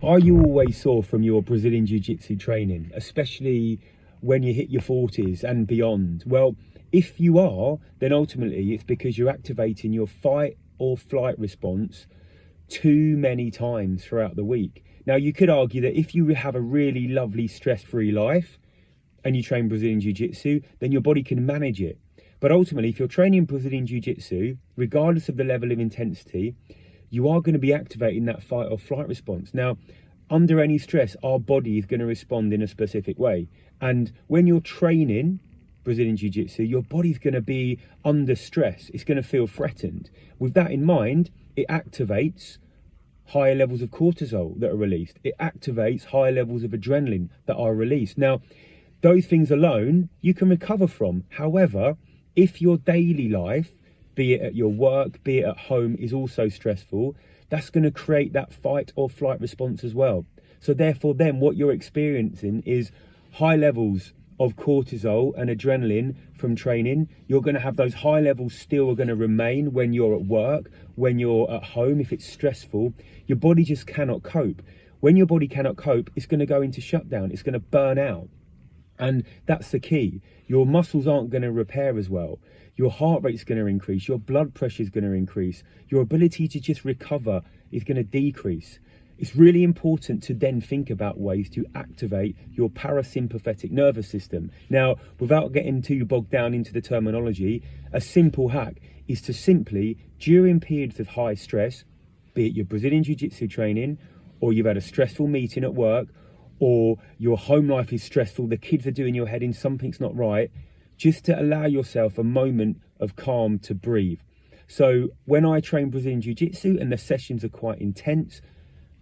Are you always sore from your Brazilian Jiu-Jitsu training, especially when you hit your 40s and beyond? Well, if you are, then ultimately it's because you're activating your fight or flight response too many times throughout the week. Now, you could argue that if you have a really lovely stress-free life and you train Brazilian Jiu-Jitsu, then your body can manage it. But ultimately, if you're training Brazilian Jiu-Jitsu, regardless of the level of intensity, you are going to be activating that fight or flight response. Now, under any stress, our body is going to respond in a specific way. And when you're training Brazilian Jiu-Jitsu, your body's going to be under stress. It's going to feel threatened. With that in mind, it activates higher levels of cortisol that are released. It activates higher levels of adrenaline that are released. Now, those things alone you can recover from. However, if your daily life, be it at your work, be it at home, is also stressful, that's going to create that fight or flight response as well. So therefore then what you're experiencing is high levels of cortisol and adrenaline from training. You're going to have those high levels still are going to remain when you're at work, when you're at home. If it's stressful, your body just cannot cope. When your body cannot cope, it's going to go into shutdown. It's going to burn out. And that's the key. Your muscles aren't going to repair as well. Your heart rate's going to increase. Your blood pressure is going to increase. Your ability to just recover is going to decrease. It's really important to then think about ways to activate your parasympathetic nervous system. Now, without getting too bogged down into the terminology, a simple hack is to simply, during periods of high stress, be it your Brazilian Jiu-Jitsu training, or you've had a stressful meeting at work, or your home life is stressful, the kids are doing your head in, something's not right, just to allow yourself a moment of calm to breathe. So when I train Brazilian Jiu-Jitsu and the sessions are quite intense,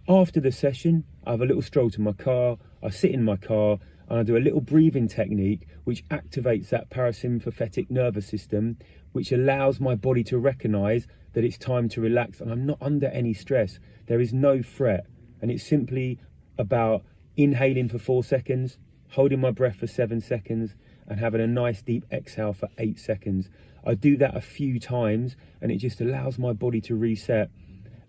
after the session, I have a little stroll to my car, I sit in my car and I do a little breathing technique which activates that parasympathetic nervous system, which allows my body to recognize that it's time to relax and I'm not under any stress. There is no threat, and it's simply about inhaling for 4 seconds, holding my breath for 7 seconds, and having a nice deep exhale for 8 seconds. I do that a few times and it just allows my body to reset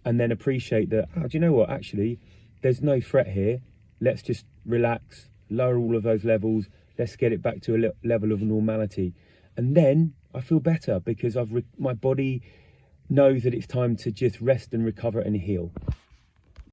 and then appreciate that, oh, do you know what, actually, there's no threat here. Let's just relax, lower all of those levels. Let's get it back to a level of normality. And then I feel better because my body knows that it's time to just rest and recover and heal.